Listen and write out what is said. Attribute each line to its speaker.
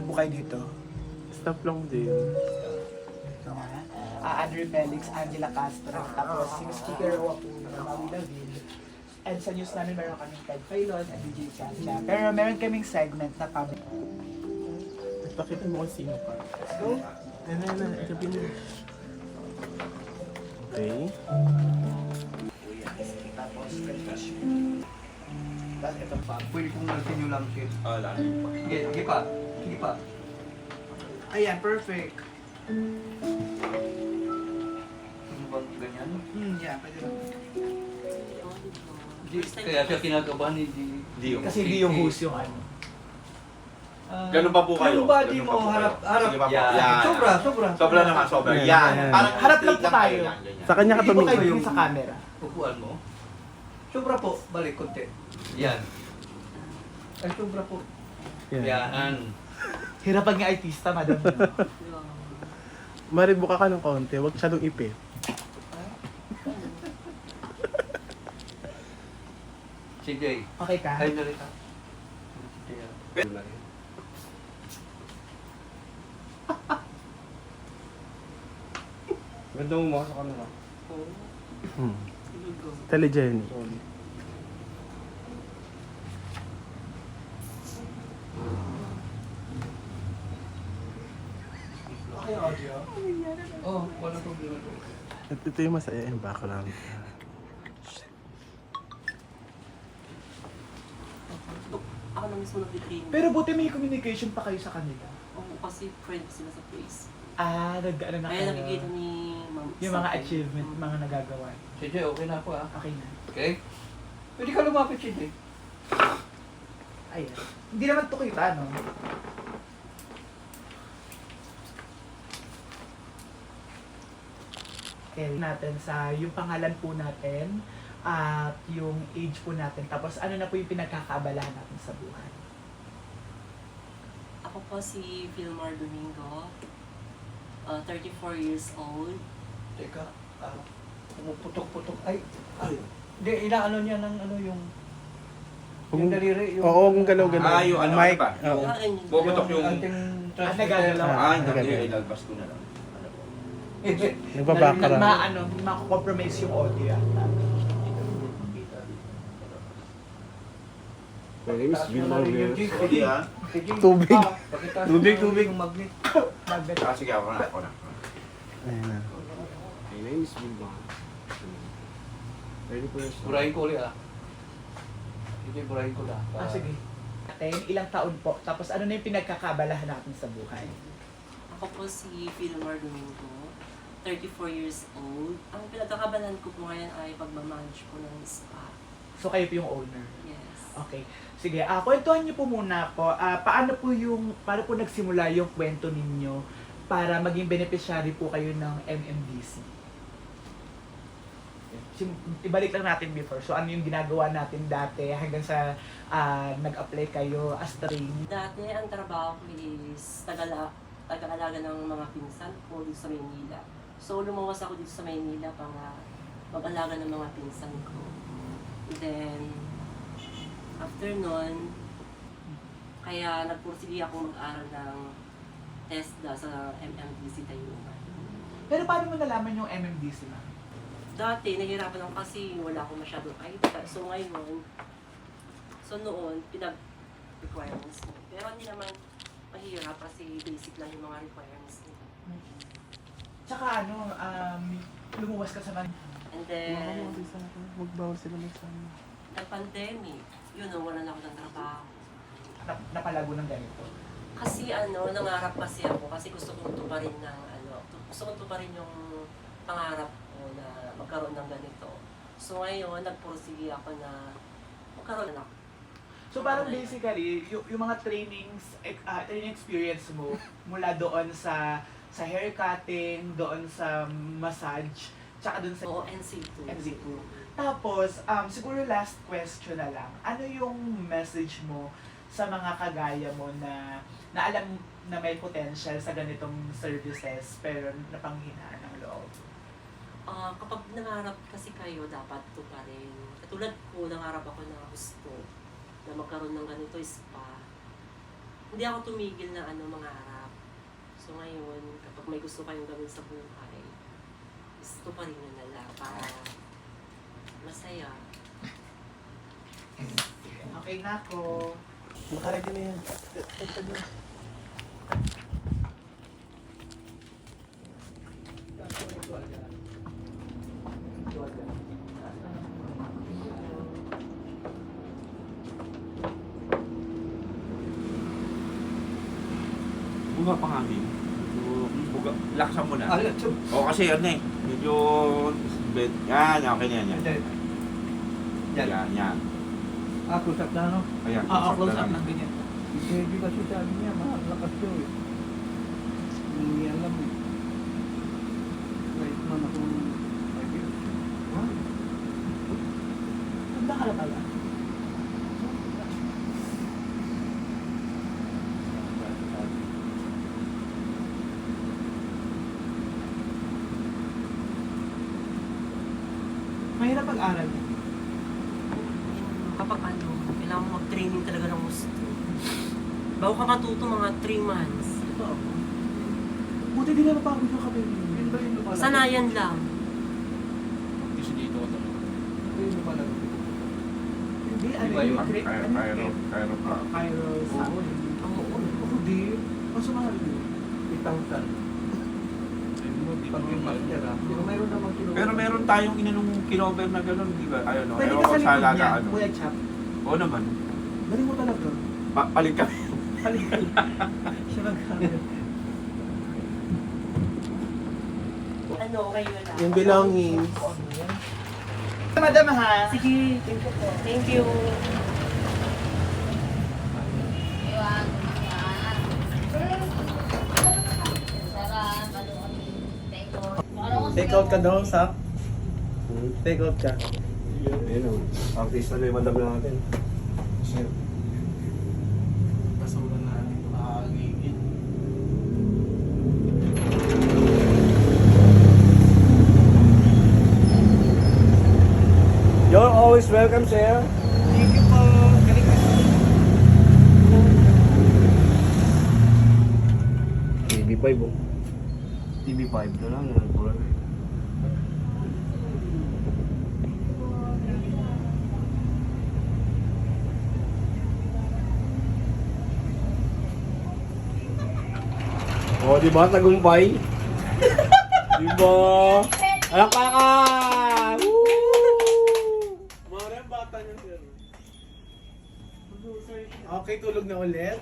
Speaker 1: po kayo dito?
Speaker 2: Stop lang din.
Speaker 1: Andrew Felix, Angela Castro, tapos si Miss Kiki Roa po, Maui David. And sa news namin meron kaming Ted Failon and DJ Chacha. Pero meron kaming segment na public.
Speaker 2: Pakita mo kung sino pa.
Speaker 1: Let's go!
Speaker 2: Sabihin mo. Okay.
Speaker 1: Tapos, tapos ito pa.
Speaker 3: Pwede kong natin yung lang shit.
Speaker 4: Wala.
Speaker 3: Sige pa. Sige pa.
Speaker 1: Ayan, perfect.
Speaker 3: Ano ba ganyan?
Speaker 1: Yeah, pwede lang.
Speaker 3: Kaya siya kinakabahan hindi.
Speaker 1: Kasi hindi yung host yung ano.
Speaker 4: Ganun pa po kayo.
Speaker 3: Yung body
Speaker 4: Ganun
Speaker 3: mo,
Speaker 4: pa po
Speaker 3: harap,
Speaker 4: kayo.
Speaker 3: harap.
Speaker 4: Sige pa po.
Speaker 3: Yan.
Speaker 4: Yan.
Speaker 3: Sobra, sobra.
Speaker 4: Sobra naman, sobra.
Speaker 2: Yan.
Speaker 4: Yan.
Speaker 2: Yan.
Speaker 4: Parang
Speaker 1: Harap lang
Speaker 4: straight
Speaker 1: po tayo.
Speaker 4: Yan, yan, yan.
Speaker 2: Sa kanya ka
Speaker 1: Hindi po kayo
Speaker 2: tumingin.
Speaker 1: yung sa camera.
Speaker 3: Upuan mo. Sobra po. Balik, konti. Yan. Ay, sobra po.
Speaker 2: Yan.
Speaker 3: Yan.
Speaker 1: Hirapan nga artista, madam.
Speaker 2: Maribuka ka ng konti, huwag masyadong ipit.
Speaker 3: Si Jay.
Speaker 1: Okay ka?
Speaker 3: Ay, narita.
Speaker 4: Ganda mo mga sa kanila.
Speaker 2: Telegenic.
Speaker 1: Okay yung audio.
Speaker 3: Oh, wala problema po.
Speaker 2: Ito yung masaya yung background.
Speaker 5: Ako na mismo nag-train.
Speaker 1: Pero buti may communication pa kayo sa kanila.
Speaker 5: Oo, kasi friend sila sa place.
Speaker 1: Ano na
Speaker 5: Kaya
Speaker 1: kayo?
Speaker 5: nakikita ni ma'am.
Speaker 1: Yung
Speaker 5: sa
Speaker 1: mga
Speaker 5: akin.
Speaker 1: achievement, mga nagagawa.
Speaker 3: Si Jay, okay na po ah.
Speaker 1: Okay na.
Speaker 3: Okay? Pwede ka lumapit si Jay.
Speaker 1: Ayan. Hindi naman to kita, no? Okay, natin sa yung pangalan po natin at yung age po natin. Tapos ano na po yung pinagkakaabalahan natin sa buhay.
Speaker 5: Ako po si Vilmar Domingo. 34 years old.
Speaker 3: Teka, pumuputok-putok. Ay, hindi, inaano niya ng ano yung daliri. Yung,
Speaker 2: Oo, kung galaw-galaw.
Speaker 4: Ah, yung ano,
Speaker 2: Mic.
Speaker 4: ano ba?
Speaker 2: Oo.
Speaker 4: Bubutok yung...
Speaker 3: ating
Speaker 1: nagagalaw.
Speaker 4: hindi.
Speaker 2: Okay.
Speaker 4: Ilalabas ko na lang.
Speaker 2: Nagbabackground.
Speaker 1: Mako-compromise yung audio yata.
Speaker 4: My name is Vilmar Villas. Hindi ah.
Speaker 2: Tubig.
Speaker 3: Tubig. Yung magnet.
Speaker 1: Magnet.
Speaker 4: Sige, ako na.
Speaker 2: Ayan na.
Speaker 4: My name is Vilmar. Ready po yung
Speaker 3: Burahin ko ulit ah. Hindi, burahin ko na.
Speaker 1: Sige. Natin, ilang taon po. Tapos ano na yung pinagkakabalahan natin sa buhay?
Speaker 5: Ako po si Vilmar Domingo. 34 years old. Ang pinagkakabalan ko po ngayon ay pagmamanage po ng spa.
Speaker 1: So kayo po yung owner.
Speaker 5: Yes.
Speaker 1: Okay. Sige, kwentuhan niyo po muna po. Paano po nagsimula yung kwento ninyo para maging beneficiary po kayo ng MMDC? Ibalik lang natin before. So ano yung ginagawa natin dati hanggang sa nag-apply kayo as trainee?
Speaker 5: Dati ang trabaho ko is taga-alaga ng mga pinsan ko dito sa Maynila. So lumawas ako dito sa Maynila para mag-alaga ng mga pinsan ko. Then, after nun, kaya nagpursige ako mag-aral ng TESDA sa MMDC Tayuman.
Speaker 1: Pero paano mo nalaman yung MMDC na?
Speaker 5: Dati, nahihirapan ako kasi wala akong masyadong idea. So ngayon, noon, pinag-requirements mo. Pero hindi naman mahirap kasi basic lang yung mga requirements nila.
Speaker 1: Tsaka lumuwas ka sa man.
Speaker 5: And then,
Speaker 2: Magbawal sila magsama.
Speaker 5: nag-pandemic, yun, wala na ako ng trabaho.
Speaker 1: Napalago ng ganito.
Speaker 5: Kasi nangarap kasi ako kasi gusto kong tuparin gusto kong tuparin yung pangarap ko na magkaroon ng ganito. So ngayon, nagpursige ako na magkaroon ako.
Speaker 1: So parang basically, yung mga training experience mo mula doon sa hair cutting, doon sa massage, tsaka doon sa
Speaker 5: Oo, NC2.
Speaker 1: NC2. Tapos, siguro last question na lang. Ano yung message mo sa mga kagaya mo na alam na may potential sa ganitong services pero napanghinaan ng loob?
Speaker 5: Kapag nangarap kasi kayo, dapat tuparin. Katulad ko, nangarap ako na gusto na magkaroon ng ganito spa. hindi ako tumigil na mangarap. So ngayon, kapag may gusto kayong gawin sa buhay, gusto pa rin nyo na lang para masaya.
Speaker 1: Okay na ako.
Speaker 2: Makaredy na yan.
Speaker 4: Buga pa nga din. Buga. Laksan mo na.
Speaker 3: Alam ito.
Speaker 4: O kasi ano eh. Medyo... Yan, okay na yan. Yan.
Speaker 3: Yan.
Speaker 4: Yan, yan.
Speaker 3: Close up na, no?
Speaker 4: Ayan.
Speaker 1: Close up
Speaker 4: lang.
Speaker 1: ng ganyan.
Speaker 3: Hindi kasi sabi niya, malakas daw eh. Hindi alam eh. Wait man ako.
Speaker 1: Tanda ka na pala. Mahirap pag-aral.
Speaker 5: Kapag kailangan mo mag-training talaga ng gusto. Bago ka matuto, mga 3 months.
Speaker 1: Buti di na napagod yung kabel.
Speaker 3: Yun ba yun pala?
Speaker 5: Sanayan lang.
Speaker 4: Kasi dito ko talaga.
Speaker 3: Yun ba pala?
Speaker 1: Hindi, ano
Speaker 3: Iba
Speaker 1: yung
Speaker 3: yun.
Speaker 4: Cairo pa.
Speaker 1: Cairo sa...
Speaker 3: Oo.
Speaker 1: Hindi. Mas mahal yun.
Speaker 3: 8,000. Pag yung master ah. Pero mayroon namang kilometer.
Speaker 4: Pero meron tayong inanong kinover na gano'n, di ba? Ayun, no?
Speaker 1: Pwede
Speaker 4: Ewan
Speaker 1: ka
Speaker 4: ko
Speaker 1: sa
Speaker 4: sa
Speaker 1: likod
Speaker 4: laga,
Speaker 1: niya,
Speaker 4: ano.
Speaker 1: Kuya Chap.
Speaker 4: Oo naman.
Speaker 1: Galing mo talaga.
Speaker 4: Palit kami.
Speaker 1: Siya mag-camera.
Speaker 5: Ano, kayo na.
Speaker 2: Yung belongings.
Speaker 1: Madam ha.
Speaker 5: Sige. Thank you.
Speaker 2: Take out ka daw, Sak. Take out ka.
Speaker 4: Ayun o. Artista na yung madam natin.
Speaker 2: Basuran na natin makakagigit.
Speaker 4: You're always welcome, sir.
Speaker 1: Thank you po. Galing ka.
Speaker 4: TV5 oh. TV5 na lang. Oh, di ba? Tagumpay. Di ba? Alakpakan! Woo!
Speaker 2: Mara ang bata niya, sir. Okay, tulog na ulit.